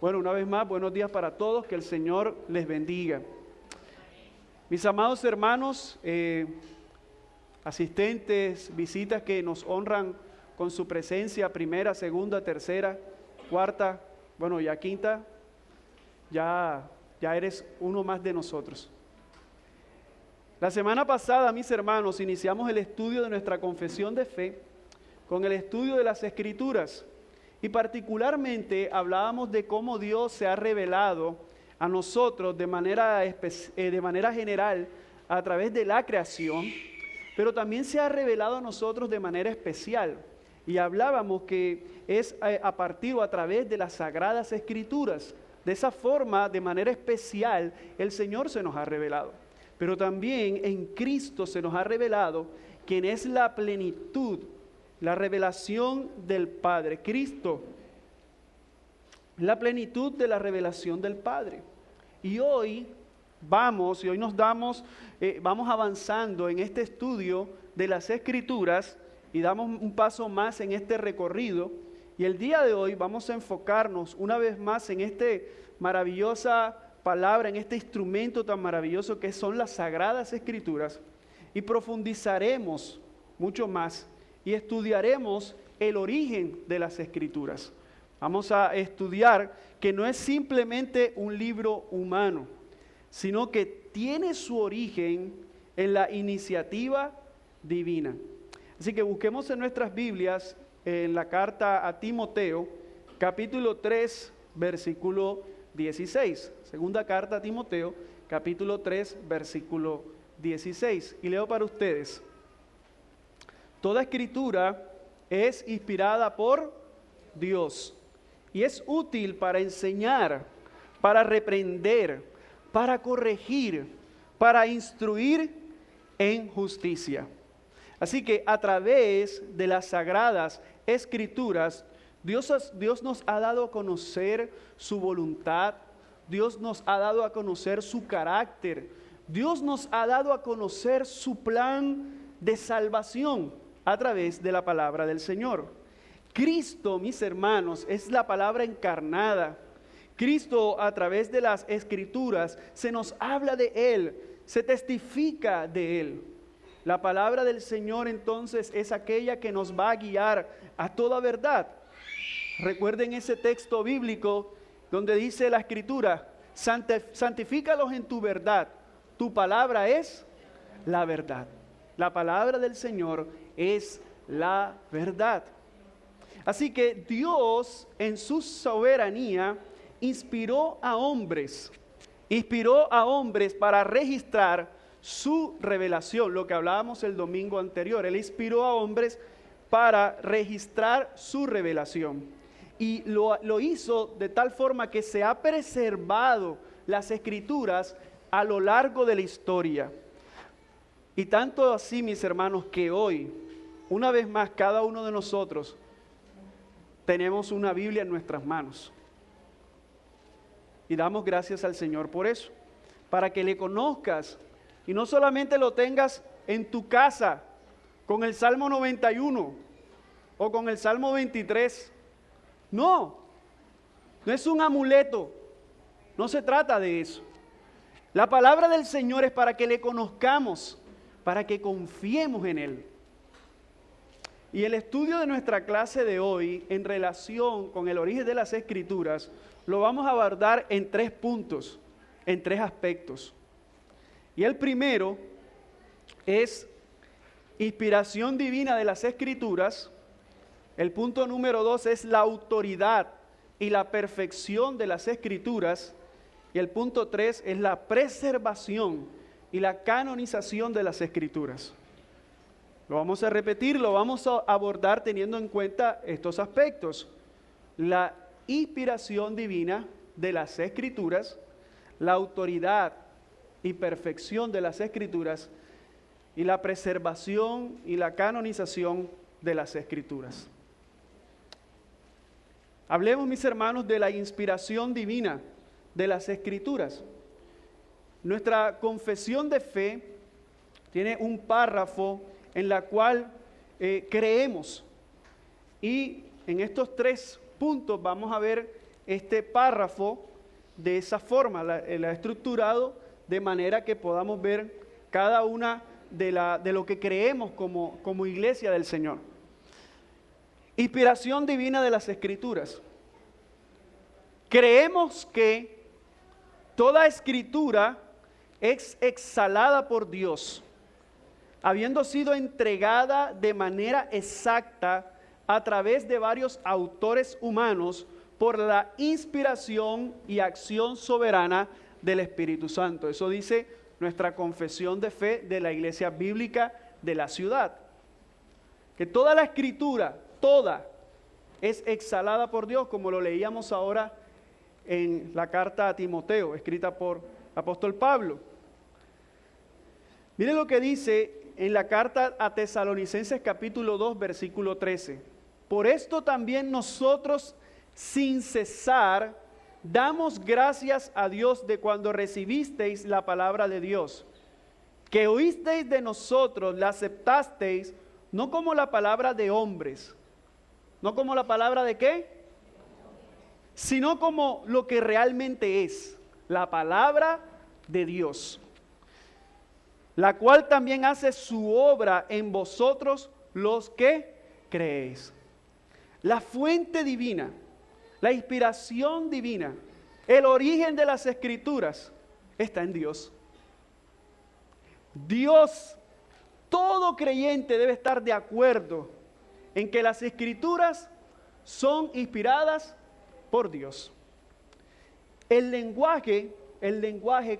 Bueno, una vez más, buenos días para todos, que el Señor les bendiga. Mis amados hermanos, asistentes, visitas que nos honran con su presencia, primera, segunda, tercera, cuarta, bueno, ya quinta, ya eres uno más de nosotros. La semana pasada, mis hermanos, iniciamos el estudio de nuestra confesión de fe con el estudio de las Escrituras. Y particularmente hablábamos de cómo Dios se ha revelado a nosotros de manera general a través de la creación, pero también se ha revelado a nosotros de manera especial. Y hablábamos que es a partir o a través de las Sagradas Escrituras. De esa forma, de manera especial, el Señor se nos ha revelado. Pero también en Cristo se nos ha revelado quien es la plenitud, la revelación del Padre. Cristo, la plenitud de la revelación del Padre. Y hoy vamos avanzando en este estudio de las Escrituras y damos un paso más en este recorrido. Y el día de hoy vamos a enfocarnos una vez más en esta maravillosa palabra, en este instrumento tan maravilloso que son las Sagradas Escrituras, y profundizaremos mucho más y estudiaremos el origen de las Escrituras. Vamos a estudiar que no es simplemente un libro humano, sino que tiene su origen en la iniciativa divina. Así que busquemos en nuestras Biblias, en la carta a Timoteo, capítulo 3, versículo 16. Segunda carta a Timoteo, capítulo 3, versículo 16. Y leo para ustedes. Toda escritura es inspirada por Dios y es útil para enseñar, para reprender, para corregir, para instruir en justicia. Así que a través de las Sagradas Escrituras, Dios nos ha dado a conocer su voluntad, Dios nos ha dado a conocer su carácter, Dios nos ha dado a conocer su plan de salvación a través de la palabra del Señor. Cristo, mis hermanos, es la palabra encarnada. Cristo, a través de las Escrituras, se nos habla de Él, se testifica de Él. La palabra del Señor entonces es aquella que nos va a guiar a toda verdad. Recuerden ese texto bíblico donde dice la Escritura: santifícalos en tu verdad, tu palabra es la verdad. La palabra del Señor es la verdad. Así que Dios en su soberanía inspiró a hombres para registrar su revelación, lo que hablábamos el domingo anterior. Él inspiró a hombres para registrar su revelación. Y lo hizo de tal forma que se ha preservado las Escrituras a lo largo de la historia. Y tanto así, mis hermanos, que hoy, una vez más, cada uno de nosotros tenemos una Biblia en nuestras manos. Y damos gracias al Señor por eso, para que le conozcas y no solamente lo tengas en tu casa con el Salmo 91 o con el Salmo 23. No es un amuleto, no se trata de eso. La palabra del Señor es para que le conozcamos, para que confiemos en Él. Y el estudio de nuestra clase de hoy en relación con el origen de las Escrituras lo vamos a abordar en 3 puntos, en 3 aspectos. Y el primero es inspiración divina de las Escrituras. El punto número 2 es la autoridad y la perfección de las Escrituras. Y el punto 3 es la preservación y la canonización de las Escrituras. Lo vamos a repetir, lo vamos a abordar teniendo en cuenta estos aspectos: la inspiración divina de las Escrituras, la autoridad y perfección de las Escrituras y la preservación y la canonización de las Escrituras. Hablemos, mis hermanos, de la inspiración divina de las Escrituras. Nuestra confesión de fe tiene un párrafo en la cual creemos, y en estos 3 puntos vamos a ver este párrafo de esa forma, la he estructurado de manera que podamos ver cada una de lo que creemos como iglesia del Señor. Inspiración divina de las Escrituras. Creemos que toda escritura es exhalada por Dios, habiendo sido entregada de manera exacta a través de varios autores humanos por la inspiración y acción soberana del Espíritu Santo. Eso dice nuestra confesión de fe de la Iglesia Bíblica de la ciudad. Que toda la escritura, toda, es exhalada por Dios, como lo leíamos ahora en la carta a Timoteo, escrita por apóstol Pablo. Miren lo que dice en la carta a Tesalonicenses capítulo 2, versículo 13. Por esto también nosotros, sin cesar, damos gracias a Dios de cuando recibisteis la palabra de Dios, que oísteis de nosotros, la aceptasteis, no como la palabra de hombres, no como la palabra de ¿qué? Sino como lo que realmente es, la palabra de Dios, la cual también hace su obra en vosotros los que creéis. La fuente divina, la inspiración divina, el origen de las Escrituras está en Dios. Dios, todo creyente debe estar de acuerdo en que las Escrituras son inspiradas por Dios. El lenguaje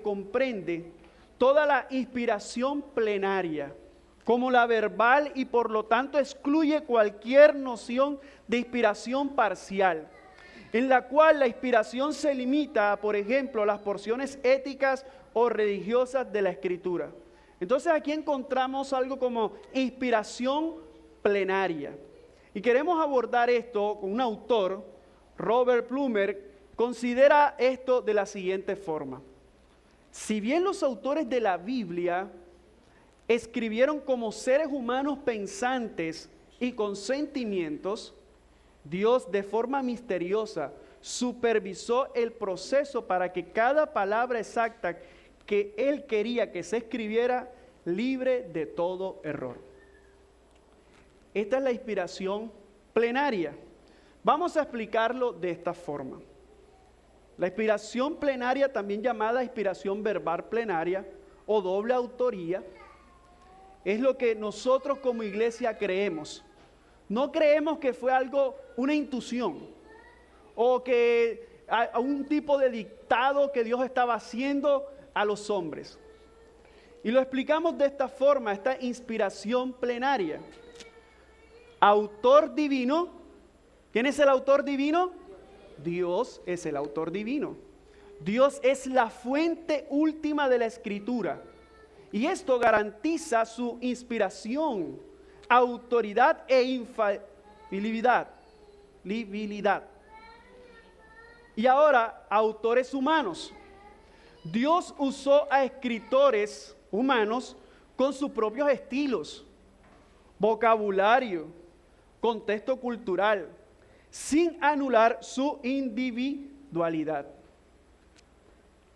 comprende toda la inspiración plenaria, como la verbal, y por lo tanto excluye cualquier noción de inspiración parcial, en la cual la inspiración se limita a, por ejemplo, las porciones éticas o religiosas de la Escritura. Entonces aquí encontramos algo como inspiración plenaria. Y queremos abordar esto con un autor, Robert Plumer, considera esto de la siguiente forma. Si bien los autores de la Biblia escribieron como seres humanos pensantes y con sentimientos, Dios de forma misteriosa supervisó el proceso para que cada palabra exacta que Él quería que se escribiera libre de todo error. Esta es la inspiración plenaria. Vamos a explicarlo de esta forma. La inspiración plenaria, también llamada inspiración verbal plenaria o doble autoría, es lo que nosotros como iglesia creemos. No creemos que fue algo, una intuición, o que a un tipo de dictado que Dios estaba haciendo a los hombres. Y lo explicamos de esta forma, esta inspiración plenaria. Autor divino. ¿Quién es el autor divino? Dios es el autor divino. Dios es la fuente última de la Escritura. Y esto garantiza su inspiración, autoridad e infalibilidad. Y ahora, autores humanos. Dios usó a escritores humanos con sus propios estilos, vocabulario, contexto cultural, sin anular su individualidad.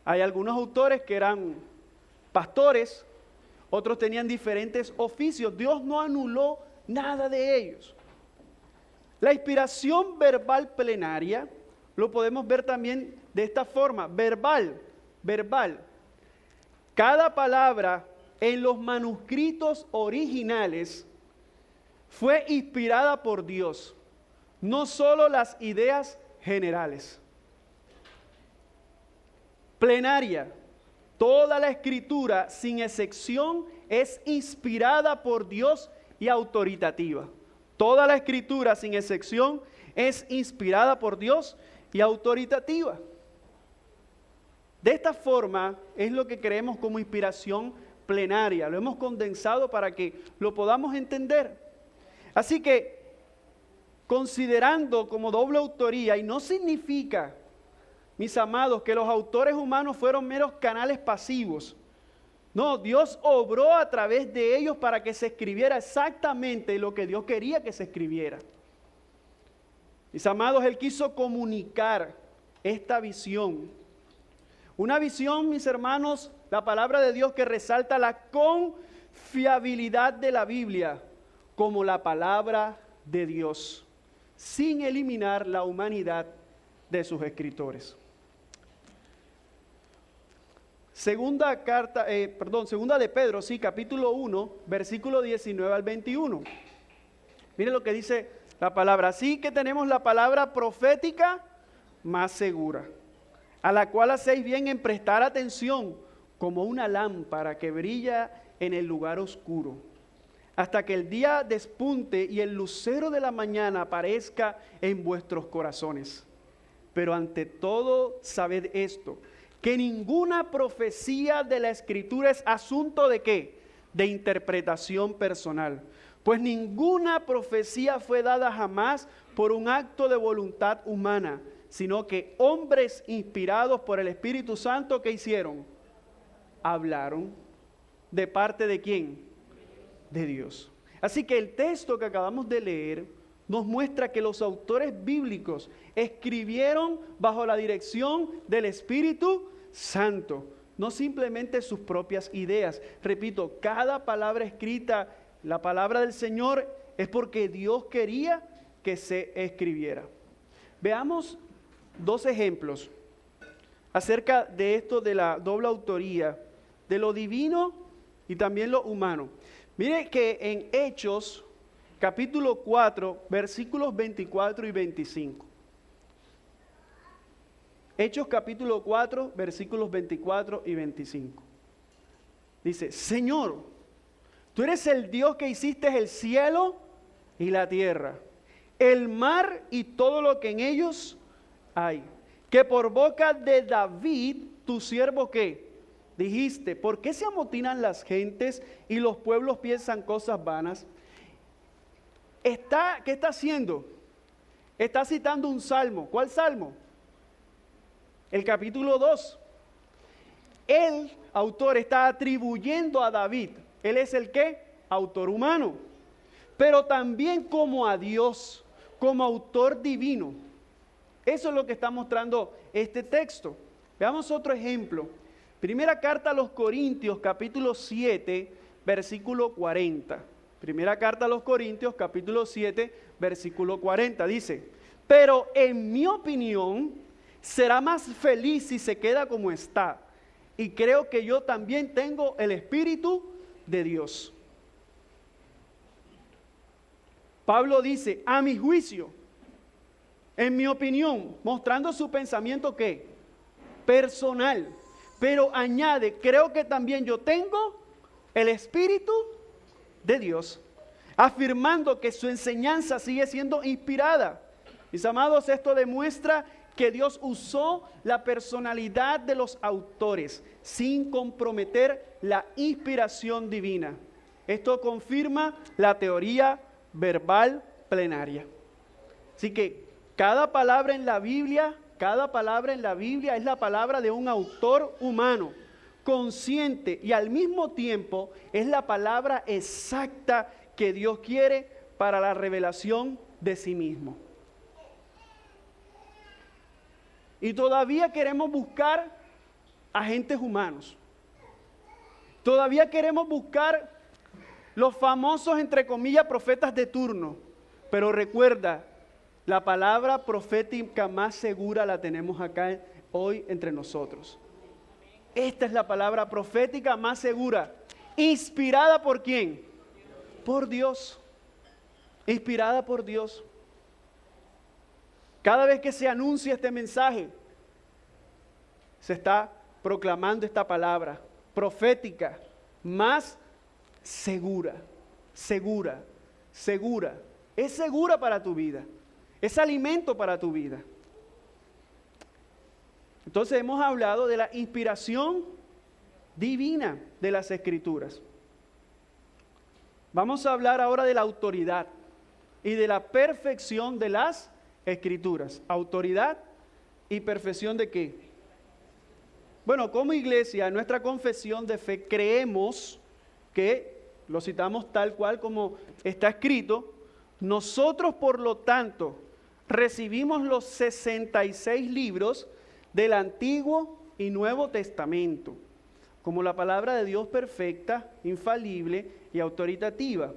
Hay algunos autores que eran pastores, otros tenían diferentes oficios. Dios no anuló nada de ellos. La inspiración verbal plenaria lo podemos ver también de esta forma, verbal. Cada palabra en los manuscritos originales fue inspirada por Dios, no solo las ideas generales. Plenaria. Toda la Escritura, sin excepción, es inspirada por Dios y autoritativa. Toda la Escritura, sin excepción, es inspirada por Dios y autoritativa. De esta forma es lo que creemos como inspiración plenaria. Lo hemos condensado para que lo podamos entender. Así que, considerando como doble autoría, y no significa, mis amados, que los autores humanos fueron meros canales pasivos. No, Dios obró a través de ellos para que se escribiera exactamente lo que Dios quería que se escribiera. Mis amados, Él quiso comunicar esta visión. Una visión, mis hermanos, la palabra de Dios que resalta la confiabilidad de la Biblia como la palabra de Dios, sin eliminar la humanidad de sus escritores. Segunda de Pedro, capítulo 1, versículo 19 al 21. Miren lo que dice la palabra. Así que tenemos la palabra profética más segura, a la cual hacéis bien en prestar atención, como una lámpara que brilla en el lugar oscuro, hasta que el día despunte y el lucero de la mañana aparezca en vuestros corazones. Pero ante todo, sabed esto, que ninguna profecía de la Escritura es asunto de ¿qué? De interpretación personal. Pues ninguna profecía fue dada jamás por un acto de voluntad humana, sino que hombres inspirados por el Espíritu Santo, ¿qué hicieron? Hablaron. ¿De parte de quién? De Dios. Así que el texto que acabamos de leer nos muestra que los autores bíblicos escribieron bajo la dirección del Espíritu Santo, no simplemente sus propias ideas. Repito, cada palabra escrita, la palabra del Señor, es porque Dios quería que se escribiera. Veamos dos ejemplos acerca de esto de la doble autoría, de lo divino y también lo humano. Mire que en Hechos, capítulo 4, versículos 24 y 25. Hechos capítulo 4, versículos 24 y 25. Dice, Señor, tú eres el Dios que hiciste el cielo y la tierra, el mar y todo lo que en ellos hay. Que por boca de David, tu siervo, ¿qué? Dijiste, ¿por qué se amotinan las gentes y los pueblos piensan cosas vanas? ¿Qué está haciendo? Está citando un salmo. ¿Cuál salmo? El capítulo 2. El autor está atribuyendo a David. Él es el ¿qué? Autor humano. Pero también como a Dios, como autor divino. Eso es lo que está mostrando este texto. Veamos otro ejemplo. Primera carta a los Corintios, capítulo 7, versículo 40. Primera carta a los Corintios, capítulo 7, versículo 40. Dice, pero en mi opinión, será más feliz si se queda como está. Y creo que yo también tengo el Espíritu de Dios. Pablo dice, a mi juicio, en mi opinión, mostrando su pensamiento ¿qué? Personal. Pero añade, creo que también yo tengo el Espíritu de Dios, afirmando que su enseñanza sigue siendo inspirada. Mis amados, esto demuestra que Dios usó la personalidad de los autores sin comprometer la inspiración divina. Esto confirma la teoría verbal plenaria. Así que cada palabra en la Biblia es la palabra de un autor humano, consciente, y al mismo tiempo es la palabra exacta que Dios quiere para la revelación de sí mismo. Y todavía queremos buscar agentes humanos. Todavía queremos buscar los famosos, entre comillas, profetas de turno. Pero recuerda, la palabra profética más segura la tenemos acá hoy entre nosotros. Esta es la palabra profética más segura. ¿Inspirada por quién? Por Dios. Inspirada por Dios. Cada vez que se anuncia este mensaje, se está proclamando esta palabra profética más segura, segura, segura. Es segura para tu vida. Es alimento para tu vida. Entonces hemos hablado de la inspiración divina de las Escrituras. Vamos a hablar ahora de la autoridad y de la perfección de las Escrituras. Autoridad y perfección ¿de qué? Bueno, como iglesia, en nuestra confesión de fe creemos que, lo citamos tal cual como está escrito, nosotros por lo tanto, recibimos los 66 libros del Antiguo y Nuevo Testamento, como la palabra de Dios perfecta, infalible y autoritativa,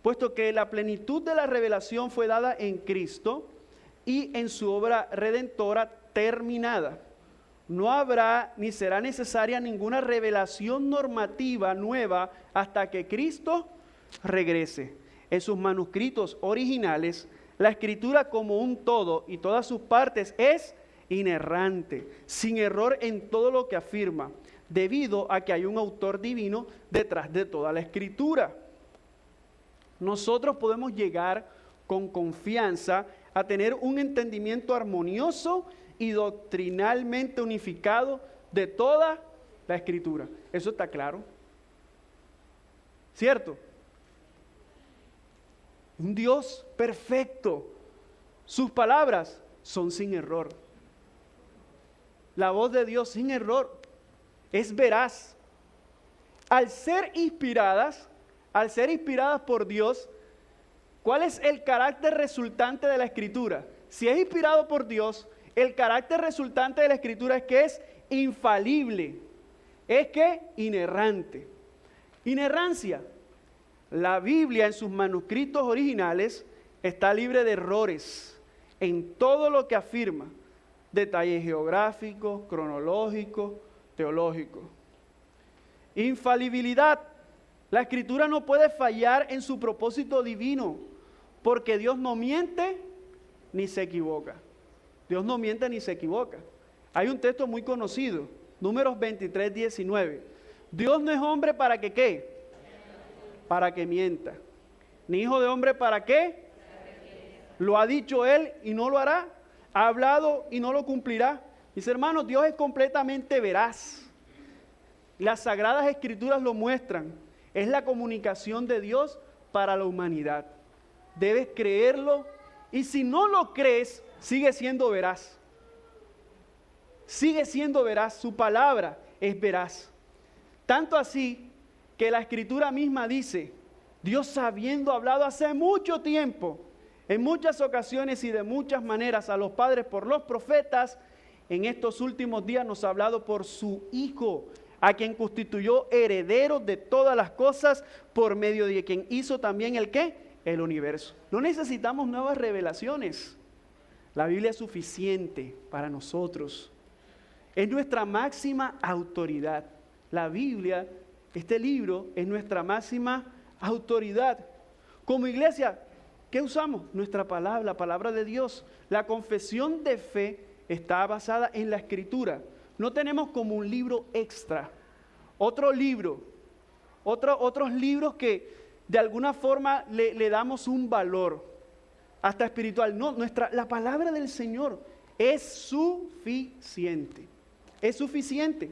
puesto que la plenitud de la revelación fue dada en Cristo y en su obra redentora terminada. No habrá ni será necesaria ninguna revelación normativa nueva hasta que Cristo regrese. En sus manuscritos originales, la Escritura como un todo y todas sus partes es inerrante, sin error en todo lo que afirma, debido a que hay un autor divino detrás de toda la Escritura. Nosotros podemos llegar con confianza a tener un entendimiento armonioso y doctrinalmente unificado de toda la Escritura. ¿Eso está claro? ¿Cierto? Un Dios perfecto. Sus palabras son sin error. La voz de Dios sin error es veraz. Al ser inspiradas por Dios, ¿cuál es el carácter resultante de la Escritura? Si es inspirado por Dios, el carácter resultante de la Escritura es que es infalible, es que inerrante. Inerrancia. La Biblia en sus manuscritos originales está libre de errores en todo lo que afirma, detalles geográficos, cronológicos, teológicos. Infalibilidad. La Escritura no puede fallar en su propósito divino, porque Dios no miente ni se equivoca. Dios no miente ni se equivoca. Hay un texto muy conocido, Números 23, 19. Dios no es hombre para que ¿qué? Para que mienta. Ni hijo de hombre para qué. Lo ha dicho Él y no lo hará. Ha hablado y no lo cumplirá. Mis hermanos, Dios es completamente veraz. Las Sagradas Escrituras lo muestran. Es la comunicación de Dios para la humanidad. Debes creerlo y si no lo crees, sigue siendo veraz. Sigue siendo veraz. Su palabra es veraz. Tanto así que la Escritura misma dice, Dios habiendo hablado hace mucho tiempo, en muchas ocasiones y de muchas maneras a los padres por los profetas, en estos últimos días nos ha hablado por su Hijo, a quien constituyó heredero de todas las cosas, por medio de quien hizo también el ¿qué? El universo. No necesitamos nuevas revelaciones. La Biblia es suficiente para nosotros. Es nuestra máxima autoridad. La Biblia, este libro, es nuestra máxima autoridad. Como iglesia, ¿qué usamos? Nuestra palabra, la palabra de Dios. La confesión de fe está basada en la Escritura. No tenemos como un libro extra, otro libro, otros libros que de alguna forma le damos un valor, hasta espiritual. No, la palabra del Señor es suficiente, es suficiente.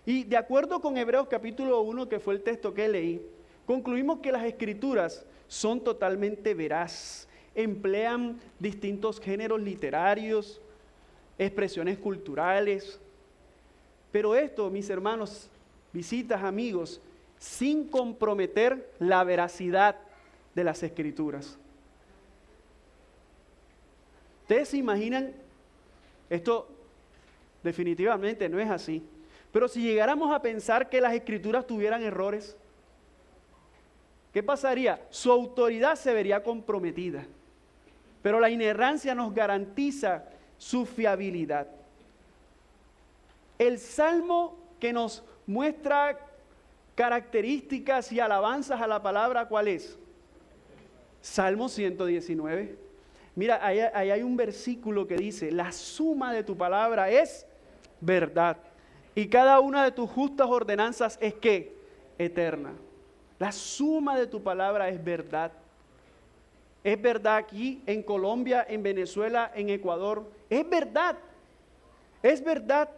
Y de acuerdo con Hebreos capítulo 1, que fue el texto que leí, concluimos que las Escrituras son totalmente veraz, emplean distintos géneros literarios, expresiones culturales. Pero esto, mis hermanos, visitas, amigos, sin comprometer la veracidad de las Escrituras. ¿Ustedes se imaginan? Esto definitivamente no es así. Pero si llegáramos a pensar que las Escrituras tuvieran errores, ¿qué pasaría? Su autoridad se vería comprometida. Pero la inerrancia nos garantiza su fiabilidad. El salmo que nos muestra características y alabanzas a la palabra, ¿cuál es? Salmo 119. Mira, ahí hay un versículo que dice, la suma de tu palabra es verdad, y cada una de tus justas ordenanzas es ¿qué? Eterna. La suma de tu palabra es verdad. Es verdad aquí, en Colombia, en Venezuela, en Ecuador. Es verdad. Es verdad.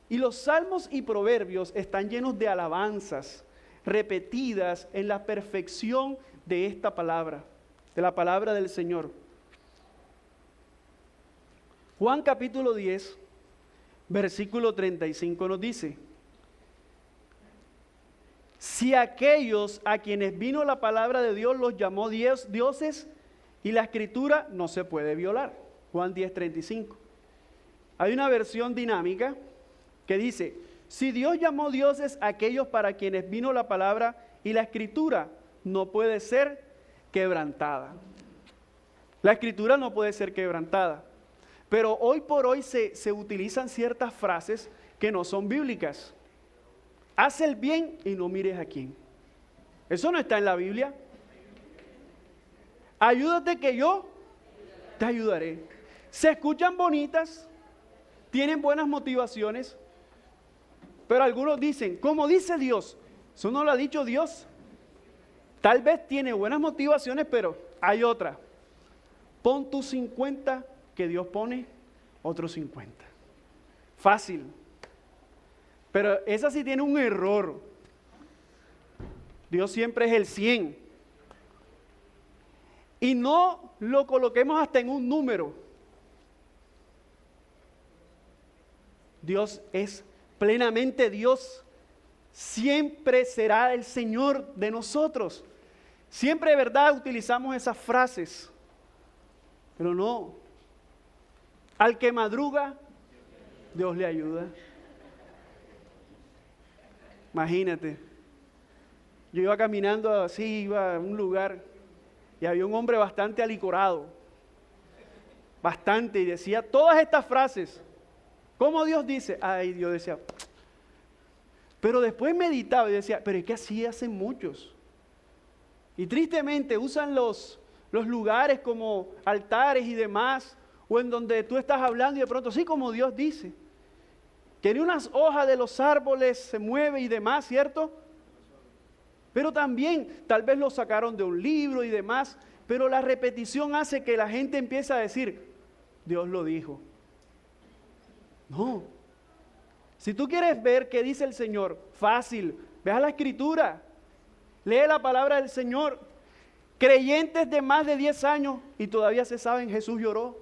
Y los salmos y proverbios están llenos de alabanzas repetidas en la perfección de esta palabra, de la palabra del Señor. Juan capítulo 10, versículo 35 nos dice, si aquellos a quienes vino la palabra de Dios los llamó dioses, y la escritura no se puede violar. Juan 10:35. Hay una versión dinámica que dice, si Dios llamó dioses a aquellos para quienes vino la palabra y la escritura no puede ser quebrantada. La escritura no puede ser quebrantada. Pero hoy por hoy se utilizan ciertas frases que no son bíblicas. Haz el bien y no mires a quién. Eso no está en la Biblia. Ayúdate que yo te ayudaré. Se escuchan bonitas, tienen buenas motivaciones, pero algunos dicen, ¿cómo dice Dios? Eso no lo ha dicho Dios. Tal vez tiene buenas motivaciones, pero hay otra. Pon tus 50, que Dios pone otros 50. Fácil. Pero esa sí tiene un error. Dios siempre es el 100. Y no lo coloquemos hasta en un número. Dios es plenamente Dios. Siempre será el Señor de nosotros. Siempre de verdad utilizamos esas frases. Pero no. Al que madruga, Dios le ayuda. Imagínate. Yo iba caminando así, iba a un lugar y había un hombre bastante alicorado. Bastante. Y decía todas estas frases. ¿Cómo Dios dice? Ay, Dios decía. Pero después meditaba y decía, pero es que así hacen muchos. Y tristemente usan los lugares como altares y demás, o en donde tú estás hablando y de pronto, sí, como Dios dice, que ni unas hojas de los árboles se mueve y demás, ¿cierto? Pero también, tal vez lo sacaron de un libro y demás, pero la repetición hace que la gente empiece a decir, Dios lo dijo. No. Si tú quieres ver qué dice el Señor, fácil, ve a la Escritura, lee la palabra del Señor. Creyentes de más de 10 años y todavía se saben, Jesús lloró.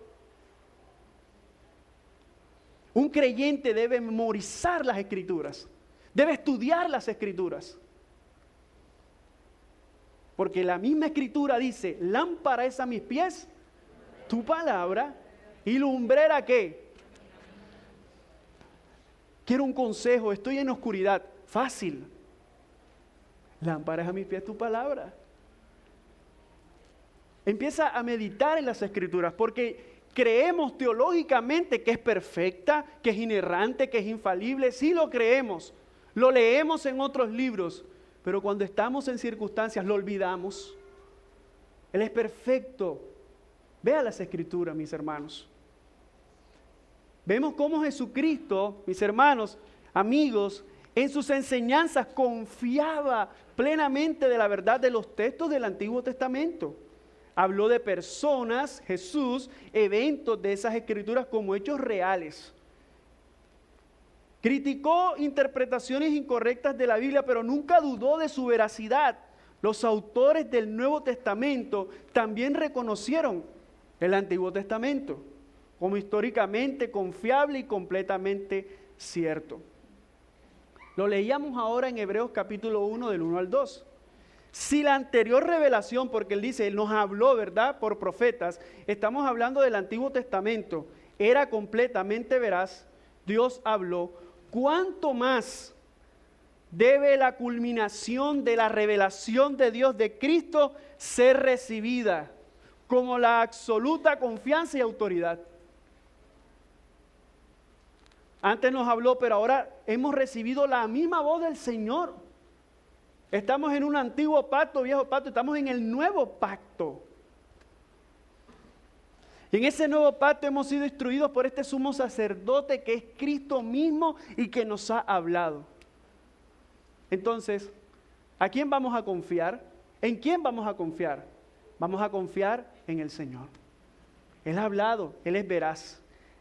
Un creyente debe memorizar las Escrituras, debe estudiar las Escrituras. Porque la misma Escritura dice, lámpara es a mis pies, tu palabra, y lumbrera ¿qué? Quiero un consejo, estoy en oscuridad. Fácil. Lámpara es a mis pies tu palabra. Empieza a meditar en las Escrituras, porque creemos teológicamente que es perfecta, que es inerrante, que es infalible. Sí lo creemos, lo leemos en otros libros, pero cuando estamos en circunstancias lo olvidamos. Él es perfecto. Vea las Escrituras, mis hermanos. Vemos cómo Jesucristo, mis hermanos, amigos, en sus enseñanzas confiaba plenamente de la verdad de los textos del Antiguo Testamento. Habló de personas, Jesús, eventos de esas Escrituras como hechos reales. Criticó interpretaciones incorrectas de la Biblia, pero nunca dudó de su veracidad. Los autores del Nuevo Testamento también reconocieron el Antiguo Testamento como históricamente confiable y completamente cierto. Lo leíamos ahora en Hebreos capítulo 1 del 1 al 2. Si la anterior revelación, porque él dice, él nos habló, ¿verdad?, por profetas, estamos hablando del Antiguo Testamento, era completamente veraz, Dios habló, ¿cuánto más debe la culminación de la revelación de Dios de Cristo ser recibida como la absoluta confianza y autoridad? Antes nos habló, pero ahora hemos recibido la misma voz del Señor. Estamos en un antiguo pacto, viejo pacto, estamos en el nuevo pacto. Y en ese nuevo pacto hemos sido instruidos por este sumo sacerdote que es Cristo mismo y que nos ha hablado. Entonces, ¿a quién vamos a confiar? ¿En quién vamos a confiar? Vamos a confiar en el Señor. Él ha hablado, Él es veraz.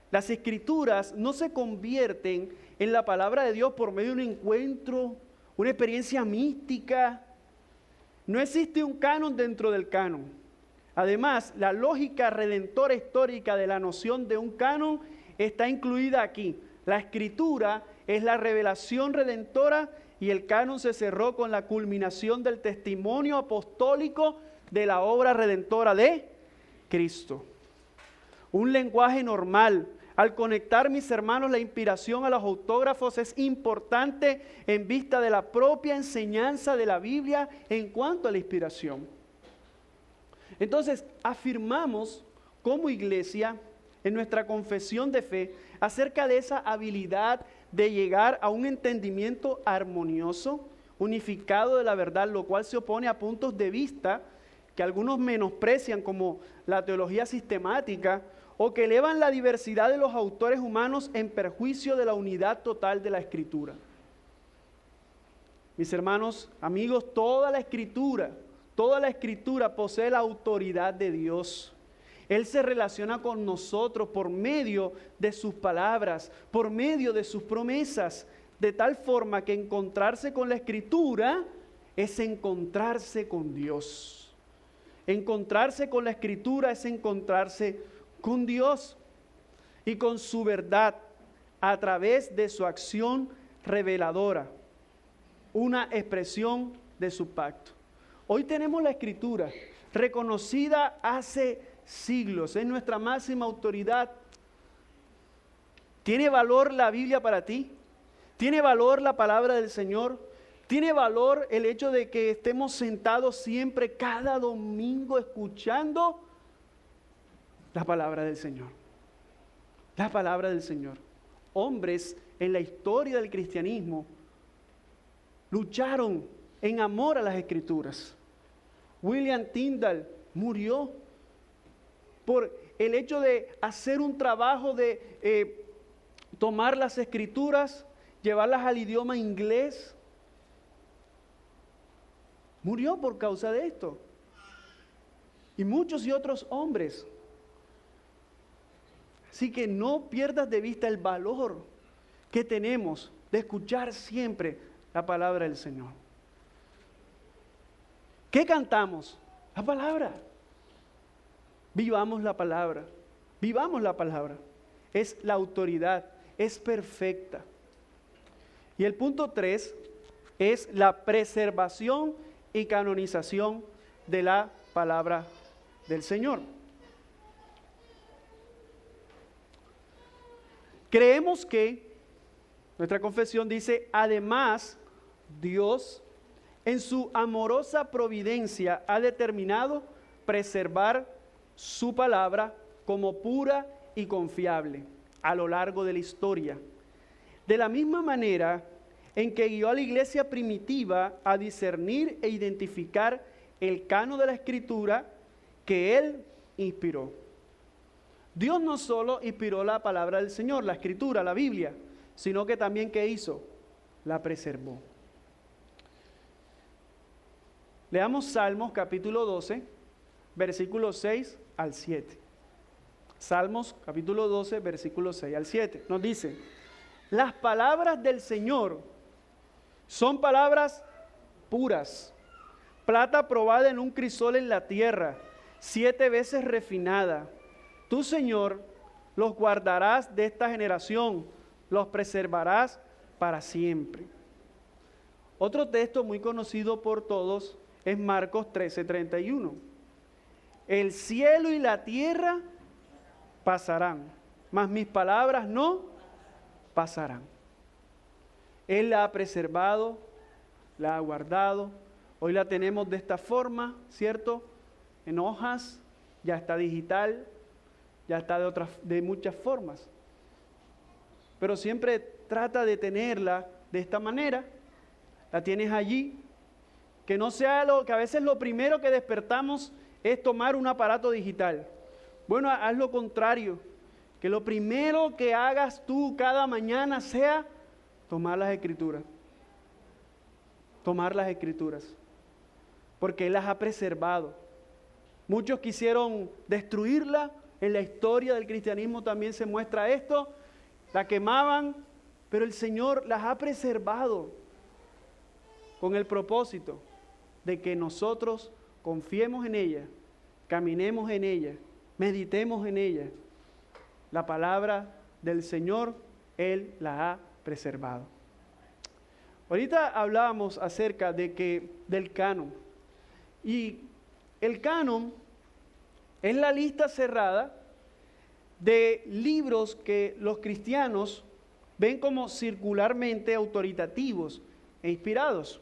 Las Escrituras no se convierten en la palabra de Dios por medio de un encuentro, una experiencia mística. No existe un canon dentro del canon. Además, la lógica redentora histórica de la noción de un canon está incluida aquí. La Escritura es la revelación redentora y el canon se cerró con la culminación del testimonio apostólico de la obra redentora de Cristo. Un lenguaje normal. Al conectar, mis hermanos, la inspiración a los autógrafos es importante en vista de la propia enseñanza de la Biblia en cuanto a la inspiración. Entonces, afirmamos como iglesia en nuestra confesión de fe acerca de esa habilidad de llegar a un entendimiento armonioso, unificado de la verdad, lo cual se opone a puntos de vista que algunos menosprecian como la teología sistemática o que elevan la diversidad de los autores humanos en perjuicio de la unidad total de la Escritura. Mis hermanos, amigos, toda la Escritura posee la autoridad de Dios. Él se relaciona con nosotros por medio de sus palabras, por medio de sus promesas, de tal forma que encontrarse con la Escritura es encontrarse con Dios. Encontrarse con la Escritura es encontrarse con Dios y con su verdad a través de su acción reveladora, una expresión de su pacto. Hoy tenemos la Escritura reconocida hace siglos, es nuestra máxima autoridad. ¿Tiene valor la Biblia para ti? ¿Tiene valor la palabra del Señor? ¿Tiene valor el hecho de que estemos sentados siempre, cada domingo, escuchando la palabra del Señor? La palabra del Señor. Hombres en la historia del cristianismo lucharon en amor a las Escrituras. William Tyndale murió por el hecho de hacer un trabajo de tomar las Escrituras, llevarlas al idioma inglés. Murió por causa de esto. Y muchos y otros hombres. Así que no pierdas de vista el valor que tenemos de escuchar siempre la palabra del Señor. ¿Qué cantamos? La palabra. Vivamos la palabra. Vivamos la palabra. Es la autoridad, es perfecta. Y el punto 3 es la preservación y canonización de la palabra del Señor. Creemos que, nuestra confesión dice, además, Dios, en su amorosa providencia, ha determinado preservar su palabra como pura y confiable a lo largo de la historia. De la misma manera en que guió a la iglesia primitiva a discernir e identificar el canon de la Escritura que Él inspiró. Dios no solo inspiró la palabra del Señor, la Escritura, la Biblia, sino que también, ¿qué hizo? La preservó. Leamos Salmos capítulo 12, versículos 6 al 7. Salmos capítulo 12, versículos 6 al 7. Nos dice, las palabras del Señor son palabras puras, plata probada en un crisol en la tierra, 7 veces refinada. Tú, Señor, los guardarás de esta generación, los preservarás para siempre. Otro texto muy conocido por todos es Marcos 13:31. El cielo y la tierra pasarán, mas mis palabras no pasarán. Él la ha preservado, la ha guardado. Hoy la tenemos de esta forma, ¿cierto? En hojas, ya está digital, ya está de muchas formas. Pero siempre trata de tenerla de esta manera. La tienes allí. Que no sea que a veces lo primero que despertamos es tomar un aparato digital. Bueno, haz lo contrario. Que lo primero que hagas tú cada mañana sea tomar las Escrituras. Tomar las Escrituras. Porque Él las ha preservado. Muchos quisieron destruirla. En la historia del cristianismo también se muestra esto. La quemaban, pero el Señor las ha preservado con el propósito de que nosotros confiemos en ella, caminemos en ella, meditemos en ella. La palabra del Señor, Él la ha preservado. Ahorita hablábamos acerca del canon. Y el canon Es la lista cerrada de libros que los cristianos ven como circularmente autoritativos e inspirados.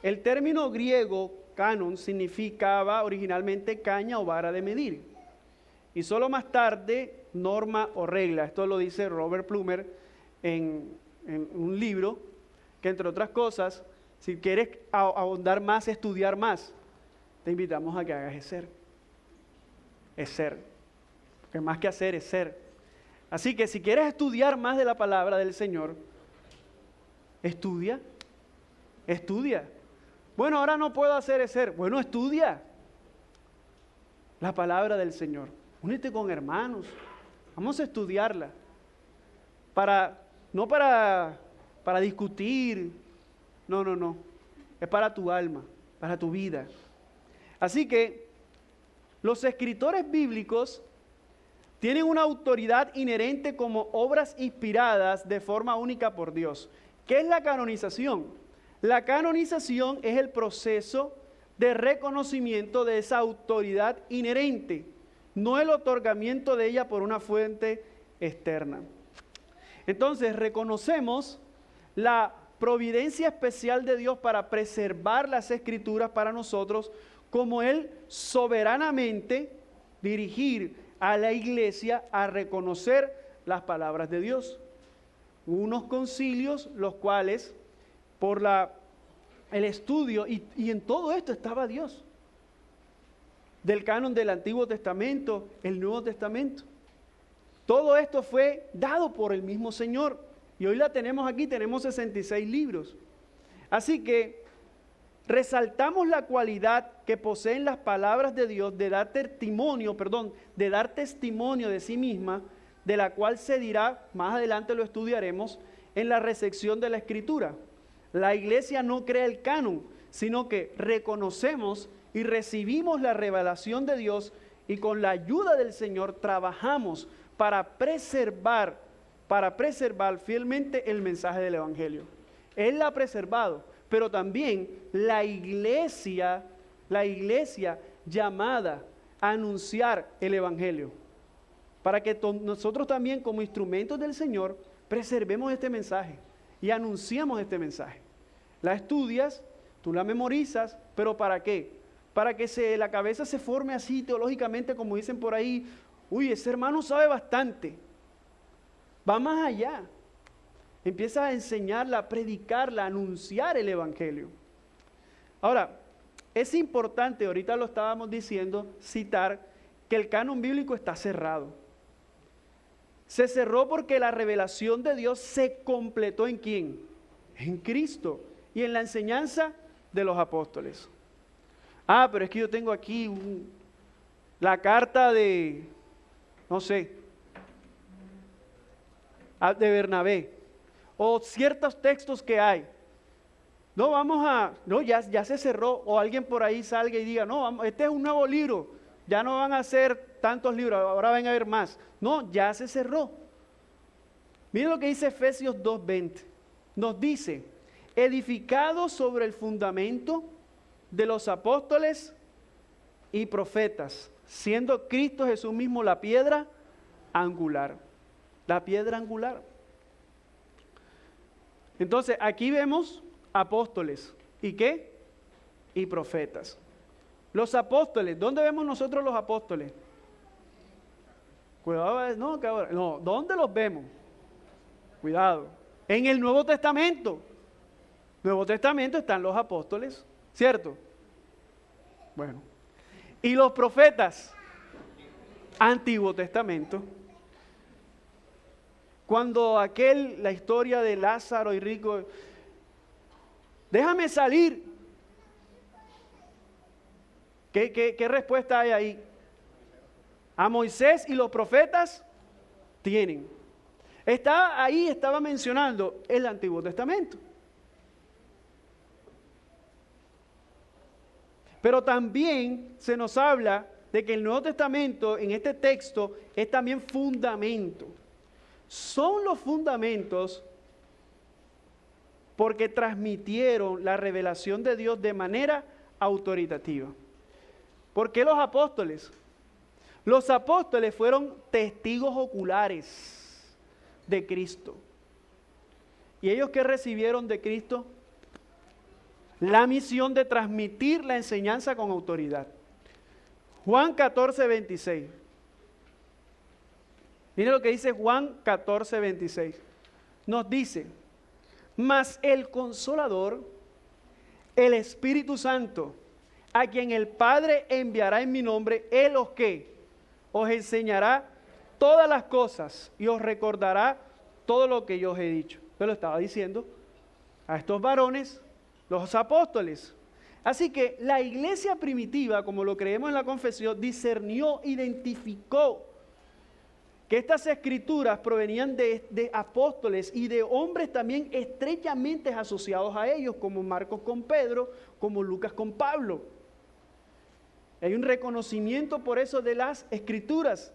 El término griego canon significaba originalmente caña o vara de medir, y solo más tarde norma o regla. Esto lo dice Robert Plumer en un libro que, entre otras cosas, si quieres ahondar más, estudiar más, te invitamos a que hagas ESER. ESER, porque más que hacer es ser. Así que si quieres estudiar más de la palabra del Señor, estudia. Bueno, ahora no puedo hacer ESER. Bueno, estudia la palabra del Señor. Únete con hermanos. Vamos a estudiarla. No para discutir. No. Es para tu alma, para tu vida. Así que los escritores bíblicos tienen una autoridad inherente como obras inspiradas de forma única por Dios. ¿Qué es la canonización? La canonización es el proceso de reconocimiento de esa autoridad inherente, no el otorgamiento de ella por una fuente externa. Entonces, reconocemos la providencia especial de Dios para preservar las Escrituras para nosotros, como Él soberanamente dirigir a la iglesia a reconocer las palabras de Dios. Unos concilios, los cuales, por el estudio, y en todo esto estaba Dios, del canon del Antiguo Testamento, el Nuevo Testamento. Todo esto fue dado por el mismo Señor, y hoy la tenemos aquí, tenemos 66 libros. Así que resaltamos la cualidad que poseen las palabras de Dios de dar testimonio de sí misma, de la cual se dirá, más adelante lo estudiaremos, en la recepción de la Escritura. La iglesia no crea el canon, sino que reconocemos y recibimos la revelación de Dios, y con la ayuda del Señor trabajamos para preservar fielmente el mensaje del Evangelio. Él la ha preservado, pero también la iglesia llamada a anunciar el Evangelio, para que nosotros también, como instrumentos del Señor, preservemos este mensaje y anunciamos este mensaje. La estudias, tú la memorizas, pero ¿para qué? Para que la cabeza se forme así teológicamente, como dicen por ahí. Uy, ese hermano sabe bastante. Va más allá. Empieza a enseñarla, a predicarla, a anunciar el Evangelio. Ahora, es importante, ahorita lo estábamos diciendo, citar que el canon bíblico está cerrado. Se cerró porque la revelación de Dios se completó ¿en quién? En Cristo y en la enseñanza de los apóstoles. Pero es que yo tengo aquí la carta de, no sé, de Bernabé, o ciertos textos que hay. Ya se cerró, o alguien por ahí salga y diga, este es un nuevo libro, ya no van a ser tantos libros, ahora van a haber más. No, ya se cerró. Miren lo que dice Efesios 2:20. Nos dice, edificado sobre el fundamento de los apóstoles y profetas, siendo Cristo Jesús mismo la piedra angular. La piedra angular. Entonces, aquí vemos apóstoles. ¿Y qué? Y profetas. Los apóstoles, ¿dónde vemos nosotros los apóstoles? Cuidado, no, ¿dónde los vemos? Cuidado. En el Nuevo Testamento. Nuevo Testamento están los apóstoles, ¿cierto? Bueno. Y los profetas, Antiguo Testamento. Cuando la historia de Lázaro y rico, déjame salir. ¿Qué respuesta hay ahí? A Moisés y los profetas tienen. Estaba mencionando el Antiguo Testamento. Pero también se nos habla de que el Nuevo Testamento, en este texto, es también fundamento. Son los fundamentos porque transmitieron la revelación de Dios de manera autoritativa. ¿Por qué los apóstoles? Los apóstoles fueron testigos oculares de Cristo. ¿Y ellos qué recibieron de Cristo? La misión de transmitir la enseñanza con autoridad. Juan 14, 26. Mire lo que dice Juan 14, 26. Nos dice, mas el Consolador, el Espíritu Santo, a quien el Padre enviará en mi nombre, Él os ¿qué? Os enseñará todas las cosas y os recordará todo lo que yo os he dicho. Yo lo estaba diciendo a estos varones, los apóstoles. Así que la iglesia primitiva, como lo creemos en la confesión, discernió, identificó que estas escrituras provenían de apóstoles y de hombres también estrechamente asociados a ellos, como Marcos con Pedro, como Lucas con Pablo. Hay un reconocimiento por eso de las escrituras,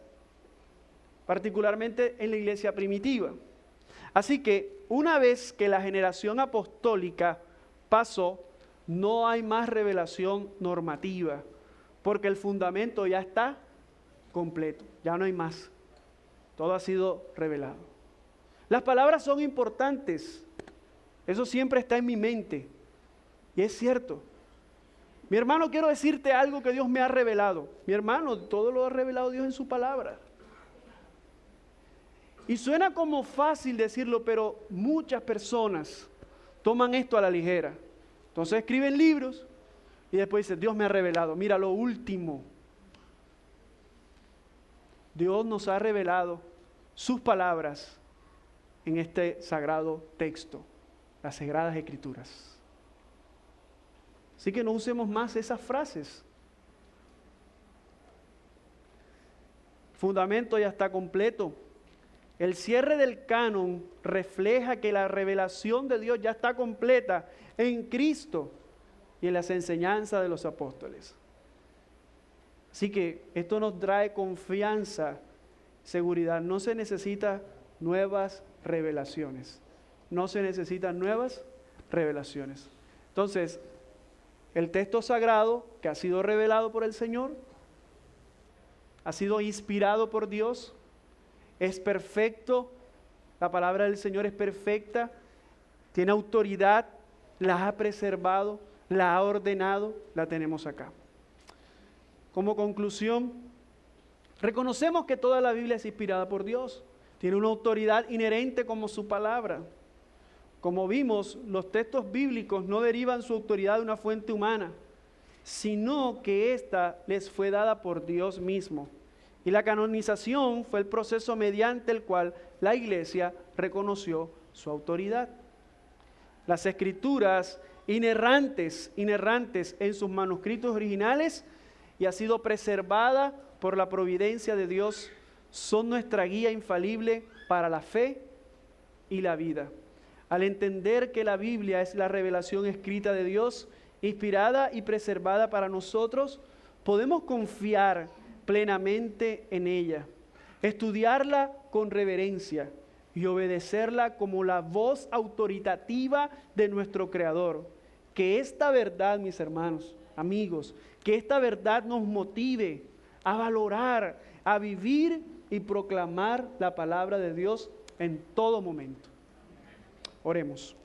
particularmente en la iglesia primitiva. Así que una vez que la generación apostólica pasó, no hay más revelación normativa, porque el fundamento ya está completo, ya no hay más. Todo ha sido revelado. Las palabras son importantes, eso siempre está en mi mente, y es cierto. Mi hermano, quiero decirte algo que Dios me ha revelado. Mi hermano, todo lo ha revelado Dios en su palabra. Y suena como fácil decirlo, pero muchas personas toman esto a la ligera. Entonces escriben libros y después dicen, Dios me ha revelado. Mira, lo último. Dios nos ha revelado sus palabras en este sagrado texto, las Sagradas Escrituras. Así que no usemos más esas frases. El fundamento ya está completo. El cierre del canon refleja que la revelación de Dios ya está completa en Cristo y en las enseñanzas de los apóstoles. Así que esto nos trae confianza, seguridad. No se necesitan nuevas revelaciones. No se necesitan nuevas revelaciones. Entonces, el texto sagrado que ha sido revelado por el Señor, ha sido inspirado por Dios, es perfecto, la palabra del Señor es perfecta, tiene autoridad, la ha preservado, la ha ordenado, la tenemos acá. Como conclusión, reconocemos que toda la Biblia es inspirada por Dios, tiene una autoridad inherente como su palabra. Como vimos, los textos bíblicos no derivan su autoridad de una fuente humana, sino que ésta les fue dada por Dios mismo. Y la canonización fue el proceso mediante el cual la Iglesia reconoció su autoridad. Las escrituras inerrantes en sus manuscritos originales y ha sido preservada por la providencia de Dios, son nuestra guía infalible para la fe y la vida. Al entender que la Biblia es la revelación escrita de Dios, inspirada y preservada para nosotros, podemos confiar plenamente en ella, estudiarla con reverencia y obedecerla como la voz autoritativa de nuestro Creador. Que esta verdad, mis hermanos, amigos, que esta verdad nos motive a valorar, a vivir y proclamar la palabra de Dios en todo momento. Oremos.